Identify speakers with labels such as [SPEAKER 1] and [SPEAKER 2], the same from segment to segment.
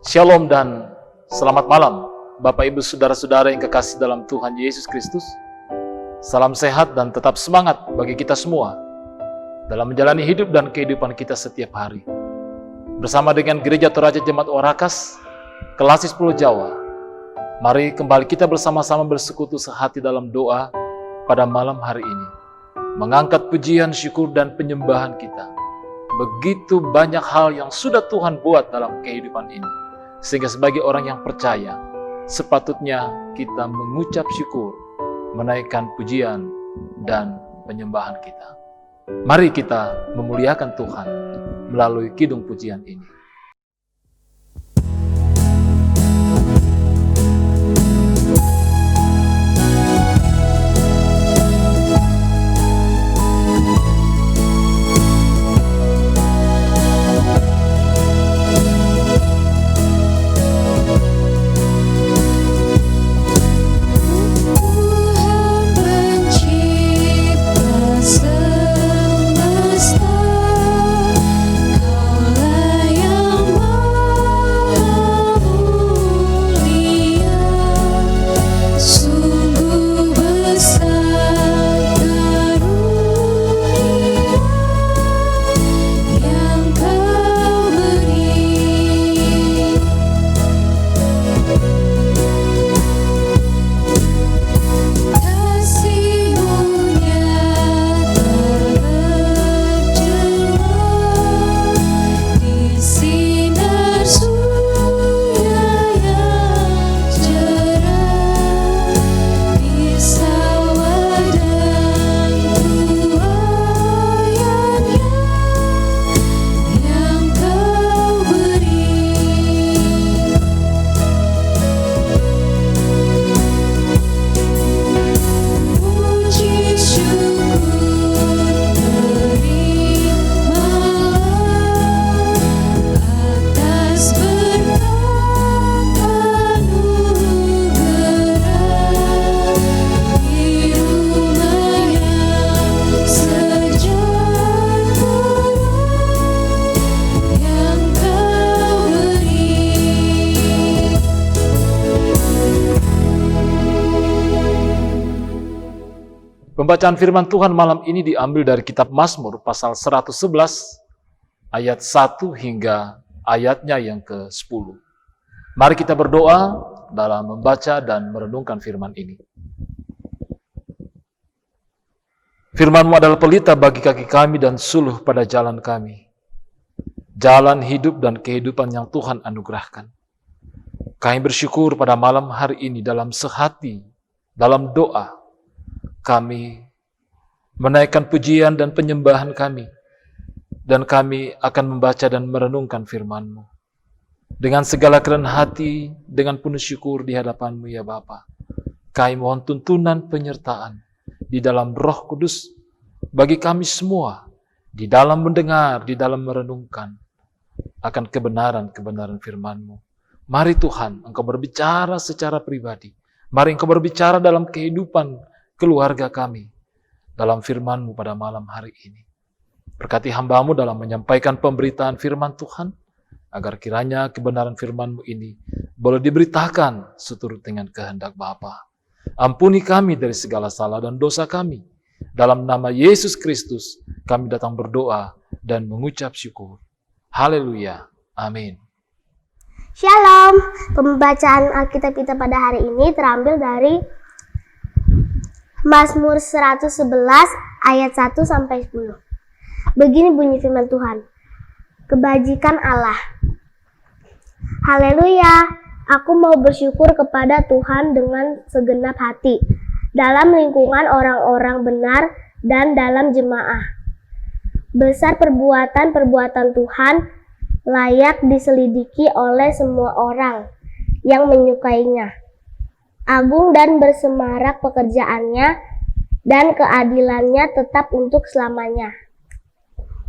[SPEAKER 1] Shalom dan selamat malam Bapak Ibu Saudara-saudara yang kekasih dalam Tuhan Yesus Kristus. Salam sehat dan tetap semangat bagi kita semua dalam menjalani hidup dan kehidupan kita setiap hari. Bersama dengan Gereja Toraja Jemaat Warakas, Kelasis Pulau Jawa, mari kembali kita bersama-sama bersekutu sehati dalam doa pada malam hari ini. Mengangkat pujian, syukur, dan penyembahan kita. Begitu banyak hal yang sudah Tuhan buat dalam kehidupan ini. Sehingga sebagai orang yang percaya, sepatutnya kita mengucap syukur, menaikkan pujian dan penyembahan kita. Mari kita memuliakan Tuhan melalui kidung pujian ini. Pembacaan firman Tuhan malam ini diambil dari kitab Mazmur pasal 111 ayat 1 hingga ayatnya yang ke-10. Mari kita berdoa dalam membaca dan merenungkan firman ini. Firman-Mu adalah pelita bagi kaki kami dan suluh pada jalan kami. Jalan hidup dan kehidupan yang Tuhan anugerahkan. Kami bersyukur pada malam hari ini dalam sehati, dalam doa, kami menaikkan pujian dan penyembahan kami, dan kami akan membaca dan merenungkan firman-Mu. Dengan segala kerendahan hati, dengan penuh syukur di hadapan-Mu ya Bapa. Kami mohon tuntunan penyertaan di dalam Roh Kudus bagi kami semua, di dalam mendengar, di dalam merenungkan akan kebenaran-kebenaran firman-Mu. Mari Tuhan, Engkau berbicara secara pribadi. Mari Engkau berbicara dalam kehidupan keluarga kami dalam firman-Mu pada malam hari ini. Berkati hamba-Mu dalam menyampaikan pemberitaan firman Tuhan, agar kiranya kebenaran firman-Mu ini boleh diberitakan seturut dengan kehendak Bapa. Ampuni kami dari segala salah dan dosa kami. Dalam nama Yesus Kristus kami datang berdoa dan mengucap syukur. Haleluya. Amin.
[SPEAKER 2] Shalom. Pembacaan Alkitab kita pada hari ini terambil dari Mazmur 111 ayat 1 sampai 10. Begini bunyi firman Tuhan. Kebajikan Allah. Haleluya, aku mau bersyukur kepada Tuhan dengan segenap hati, dalam lingkungan orang-orang benar dan dalam jemaah. Besar perbuatan-perbuatan Tuhan, layak diselidiki oleh semua orang yang menyukainya. Agung dan bersemarak pekerjaannya, dan keadilannya tetap untuk selamanya.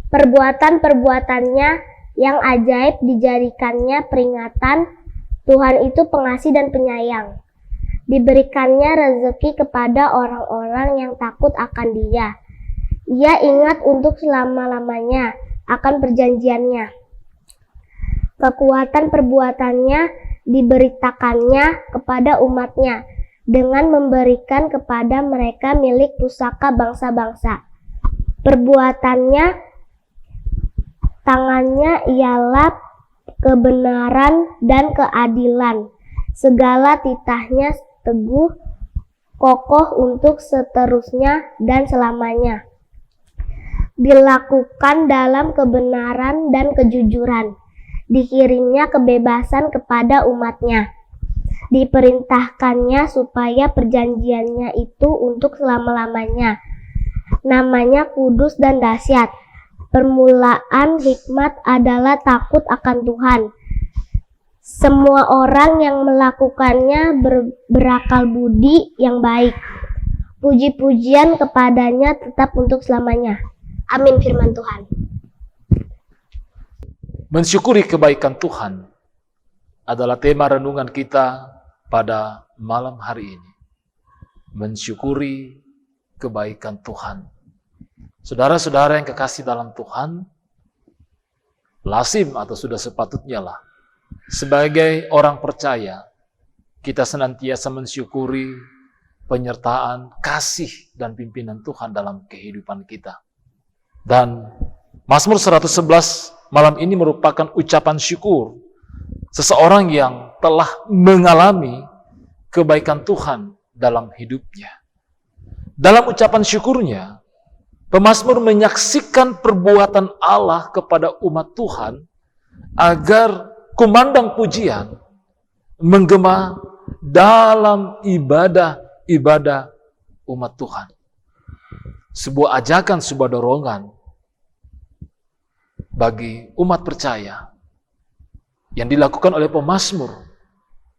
[SPEAKER 2] Perbuatan-perbuatannya yang ajaib dijadikannya peringatan. Tuhan itu pengasih dan penyayang. Diberikannya rezeki kepada orang-orang yang takut akan Dia. Ia ingat untuk selama-lamanya akan perjanjiannya. Kekuatan perbuatannya diberitakannya kepada umatnya dengan memberikan kepada mereka milik pusaka bangsa-bangsa. Perbuatannya, tangannya ialah kebenaran dan keadilan. Segala titahnya teguh, kokoh untuk seterusnya dan selamanya. Dilakukan dalam kebenaran dan kejujuran. Dikirimnya kebebasan kepada umatnya. Diperintahkannya supaya perjanjiannya itu untuk selama-lamanya. Namanya kudus dan dahsyat. Permulaan hikmat adalah takut akan Tuhan. Semua orang yang melakukannya berakal budi yang baik. Puji-pujian kepadanya tetap untuk selamanya. Amin, firman Tuhan.
[SPEAKER 1] Mensyukuri kebaikan Tuhan adalah tema renungan kita pada malam hari ini. Mensyukuri kebaikan Tuhan. Saudara-saudara yang kekasih dalam Tuhan, lazim atau sudah sepatutnya lah, sebagai orang percaya, kita senantiasa mensyukuri penyertaan, kasih, dan pimpinan Tuhan dalam kehidupan kita. Dan Mazmur 111 malam ini merupakan ucapan syukur seseorang yang telah mengalami kebaikan Tuhan dalam hidupnya. Dalam ucapan syukurnya, pemazmur menyaksikan perbuatan Allah kepada umat Tuhan agar kumandang pujian menggema dalam ibadah umat Tuhan. Sebuah ajakan, sebuah dorongan bagi umat percaya yang dilakukan oleh pemazmur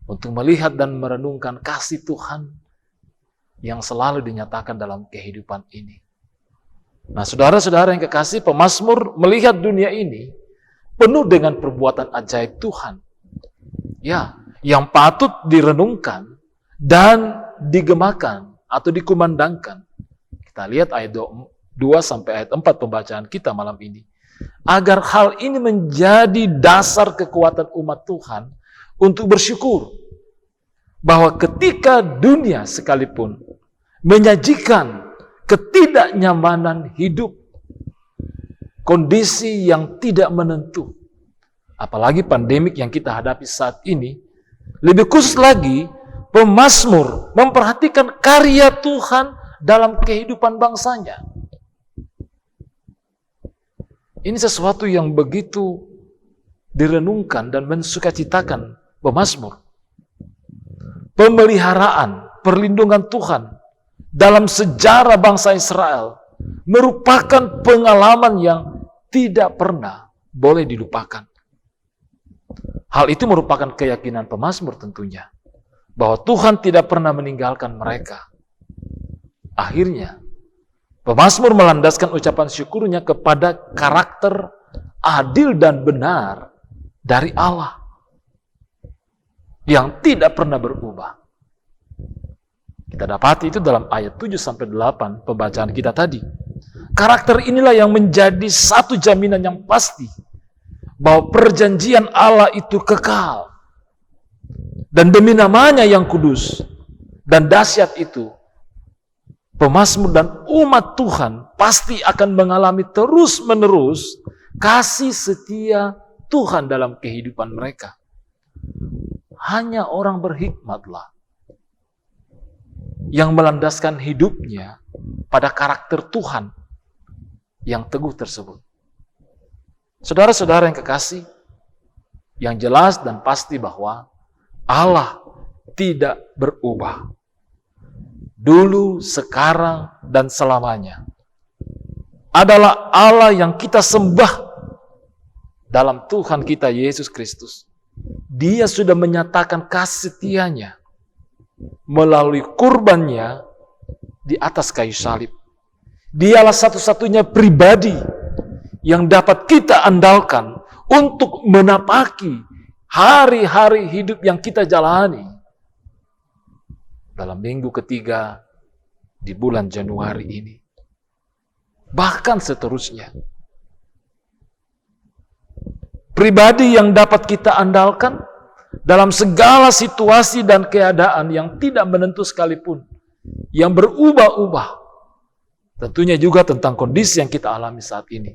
[SPEAKER 1] untuk melihat dan merenungkan kasih Tuhan yang selalu dinyatakan dalam kehidupan ini. Nah, saudara-saudara yang kekasih, pemazmur melihat dunia ini penuh dengan perbuatan ajaib Tuhan. Ya, yang patut direnungkan dan digemakan atau dikumandangkan. Kita lihat ayat 2 sampai ayat 4 pembacaan kita malam ini. Agar hal ini menjadi dasar kekuatan umat Tuhan untuk bersyukur bahwa ketika dunia sekalipun menyajikan ketidaknyamanan hidup, kondisi yang tidak menentu, apalagi pandemik yang kita hadapi saat ini, lebih khusus lagi pemazmur memperhatikan karya Tuhan dalam kehidupan bangsanya. Ini sesuatu yang begitu direnungkan dan mensukacitakan pemazmur. Pemeliharaan, perlindungan Tuhan dalam sejarah bangsa Israel merupakan pengalaman yang tidak pernah boleh dilupakan. Hal itu merupakan keyakinan pemazmur tentunya, bahwa Tuhan tidak pernah meninggalkan mereka. Akhirnya, pemazmur melandaskan ucapan syukurnya kepada karakter adil dan benar dari Allah yang tidak pernah berubah. Kita dapati itu dalam ayat 7-8 pembacaan kita tadi. Karakter inilah yang menjadi satu jaminan yang pasti bahwa perjanjian Allah itu kekal. Dan demi namanya yang kudus dan dahsyat itu, pemazmur dan umat Tuhan pasti akan mengalami terus-menerus kasih setia Tuhan dalam kehidupan mereka. Hanya orang berhikmatlah yang melandaskan hidupnya pada karakter Tuhan yang teguh tersebut. Saudara-saudara yang kekasih, yang jelas dan pasti bahwa Allah tidak berubah. Dulu, sekarang, dan selamanya adalah Allah yang kita sembah dalam Tuhan kita Yesus Kristus. Dia sudah menyatakan kasih setianya melalui kurbannya di atas kayu salib. Dialah satu-satunya pribadi yang dapat kita andalkan untuk menapaki hari-hari hidup yang kita jalani dalam minggu ketiga di bulan Januari ini. Bahkan seterusnya. pribadi yang dapat kita andalkan dalam segala situasi dan keadaan yang tidak menentu sekalipun, yang berubah-ubah. Tentunya juga tentang kondisi yang kita alami saat ini.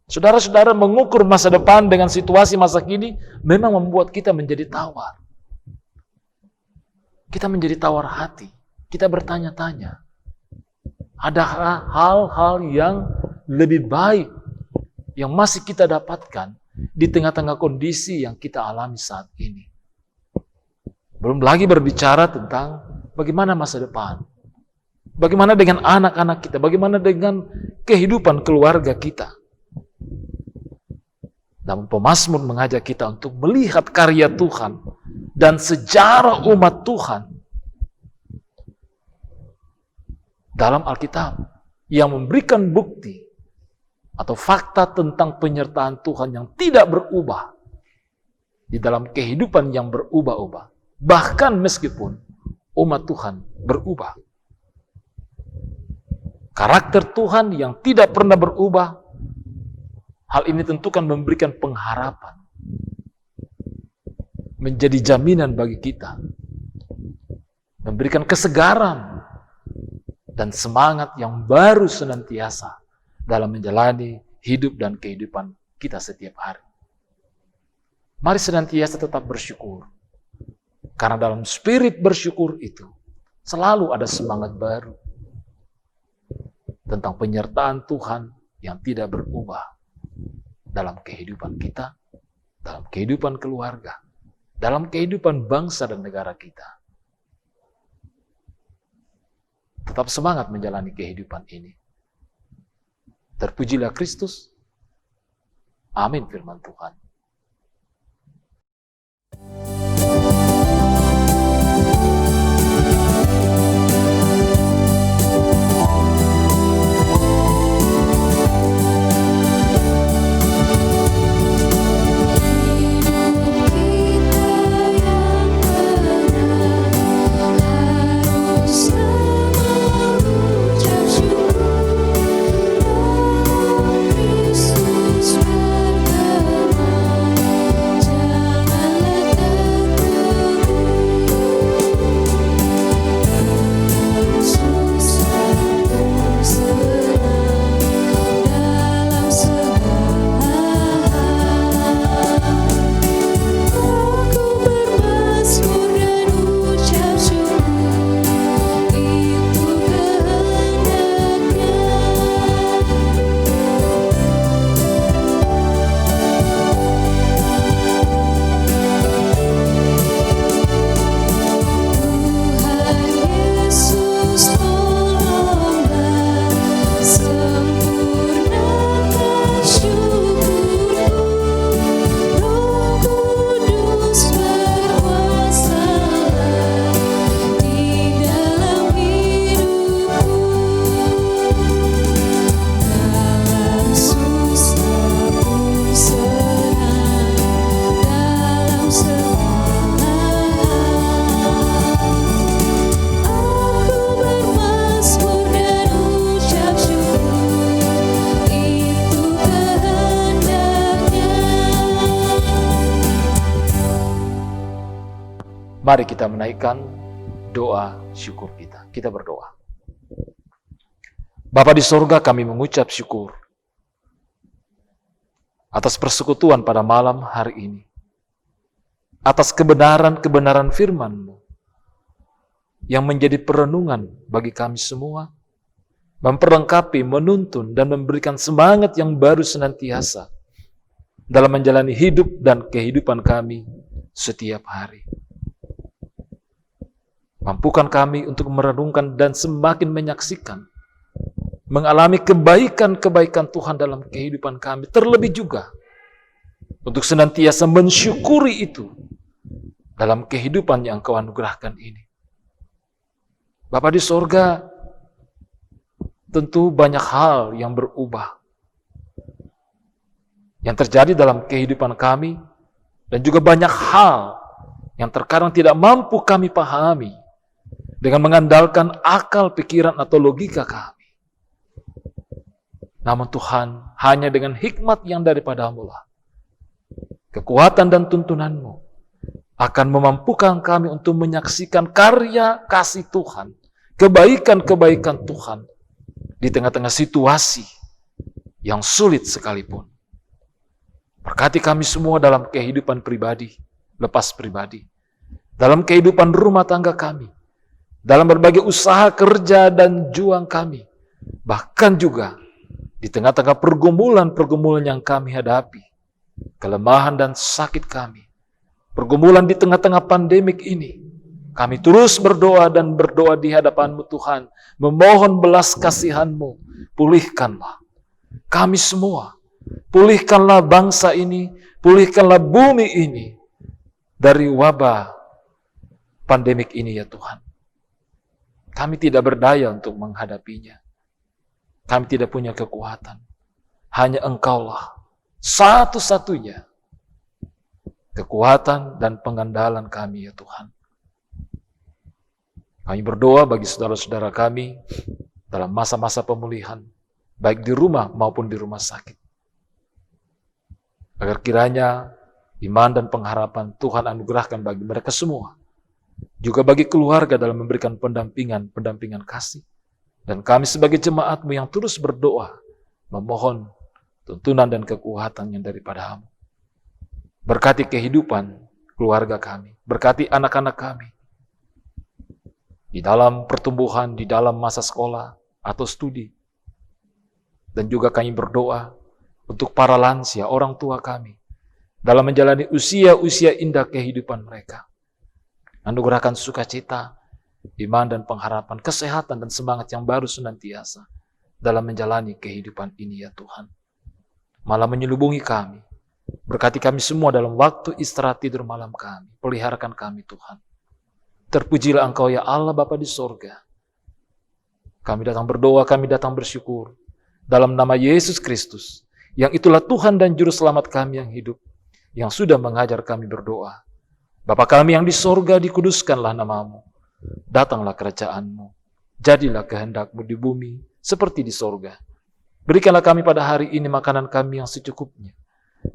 [SPEAKER 1] Saudara-saudara, mengukur masa depan dengan situasi masa kini memang membuat kita menjadi tawar. Kita menjadi tawar hati. Kita bertanya-tanya, ada hal-hal yang lebih baik yang masih kita dapatkan di tengah-tengah kondisi yang kita alami saat ini. Belum lagi berbicara tentang bagaimana masa depan. Bagaimana dengan anak-anak kita, bagaimana dengan kehidupan keluarga kita. Namun pemazmur mengajak kita untuk melihat karya Tuhan dan sejarah umat Tuhan dalam Alkitab yang memberikan bukti atau fakta tentang penyertaan Tuhan yang tidak berubah di dalam kehidupan yang berubah-ubah. Bahkan meskipun umat Tuhan berubah. Karakter Tuhan yang tidak pernah berubah, hal ini tentu kan memberikan pengharapan. Menjadi jaminan bagi kita. Memberikan kesegaran dan semangat yang baru senantiasa dalam menjalani hidup dan kehidupan kita setiap hari. Mari senantiasa tetap bersyukur. Karena dalam spirit bersyukur itu selalu ada semangat baru tentang penyertaan Tuhan yang tidak berubah dalam kehidupan kita, dalam kehidupan keluarga, dalam kehidupan bangsa dan negara kita. Tetap semangat menjalani kehidupan ini. Terpujilah Kristus. Amin firman Tuhan. Mari kita menaikkan doa syukur kita. Kita berdoa. Bapa di sorga, kami mengucap syukur atas persekutuan pada malam hari ini. Atas kebenaran-kebenaran firman-Mu yang menjadi perenungan bagi kami semua, memperlengkapi, menuntun, dan memberikan semangat yang baru senantiasa dalam menjalani hidup dan kehidupan kami setiap hari. Mampukan kami untuk merenungkan dan semakin menyaksikan, mengalami kebaikan-kebaikan Tuhan dalam kehidupan kami, terlebih juga untuk senantiasa mensyukuri itu dalam kehidupan yang Kau anugerahkan ini. Bapa di sorga, tentu banyak hal yang berubah, yang terjadi dalam kehidupan kami, dan juga banyak hal yang terkadang tidak mampu kami pahami dengan mengandalkan akal, pikiran, atau logika kami. Namun Tuhan, hanya dengan hikmat yang daripada-Mu lah kekuatan dan tuntunan-Mu akan memampukan kami untuk menyaksikan karya kasih Tuhan, kebaikan-kebaikan Tuhan di tengah-tengah situasi yang sulit sekalipun. Berkati kami semua dalam kehidupan pribadi, lepas pribadi, dalam kehidupan rumah tangga kami, dalam berbagai usaha kerja dan juang kami, bahkan juga di tengah-tengah pergumulan-pergumulan yang kami hadapi, kelemahan dan sakit kami, pergumulan di tengah-tengah pandemik ini, kami terus berdoa dan berdoa di hadapan-Mu Tuhan, memohon belas kasihan-Mu, pulihkanlah kami semua, pulihkanlah bangsa ini, pulihkanlah bumi ini dari wabah pandemik ini ya Tuhan. Kami tidak berdaya untuk menghadapinya. Kami tidak punya kekuatan. Hanya Engkaulah satu-satunya kekuatan dan pengandalan kami ya Tuhan. Kami berdoa bagi saudara-saudara kami dalam masa-masa pemulihan, baik di rumah maupun di rumah sakit. Agar kiranya iman dan pengharapan Tuhan anugerahkan bagi mereka semua. Juga bagi keluarga dalam memberikan pendampingan kasih. Dan kami sebagai jemaat-Mu yang terus berdoa, memohon tuntunan dan kekuatan yang daripada-Mu. Berkati kehidupan keluarga kami, berkati anak-anak kami. Di dalam pertumbuhan, di dalam masa sekolah atau studi. Dan juga kami berdoa untuk para lansia, orang tua kami, dalam menjalani usia-usia indah kehidupan mereka. Anugerahkan sukacita, iman dan pengharapan, kesehatan dan semangat yang baru senantiasa dalam menjalani kehidupan ini ya Tuhan. Malah menyelubungi kami, berkati kami semua dalam waktu istirahat tidur malam kami, peliharakan kami Tuhan. Terpujilah Engkau ya Allah Bapa di sorga. Kami datang berdoa, kami datang bersyukur. Dalam nama Yesus Kristus, yang itulah Tuhan dan Juru Selamat kami yang hidup, yang sudah mengajar kami berdoa. Bapa kami yang di sorga, dikuduskanlah nama-Mu. Datanglah kerajaan-Mu. Jadilah kehendak-Mu di bumi, seperti di sorga. Berikanlah kami pada hari ini makanan kami yang secukupnya.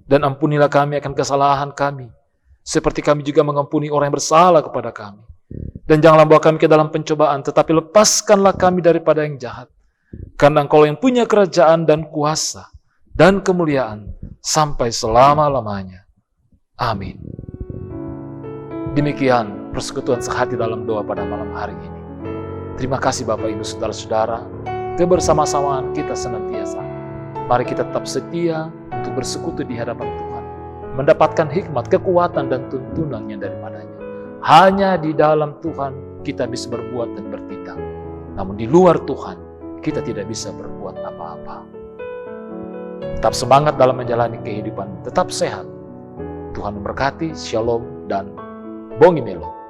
[SPEAKER 1] Dan ampunilah kami akan kesalahan kami, seperti kami juga mengampuni orang yang bersalah kepada kami. Dan janganlah bawa kami ke dalam pencobaan, tetapi lepaskanlah kami daripada yang jahat. Karena Engkau yang punya kerajaan dan kuasa dan kemuliaan sampai selama-lamanya. Amin. Demikian persekutuan sehati dalam doa pada malam hari ini. Terima kasih Bapak Ibu Saudara-saudara, kebersama-samaan kita senantiasa. Mari kita tetap setia untuk bersekutu di hadapan Tuhan, mendapatkan hikmat, kekuatan, dan tuntunan yang daripadanya. Hanya di dalam Tuhan kita bisa berbuat dan bertindak. Namun di luar Tuhan, kita tidak bisa berbuat apa-apa. Tetap semangat dalam menjalani kehidupan, tetap sehat. Tuhan memberkati, shalom, dan bongi melo.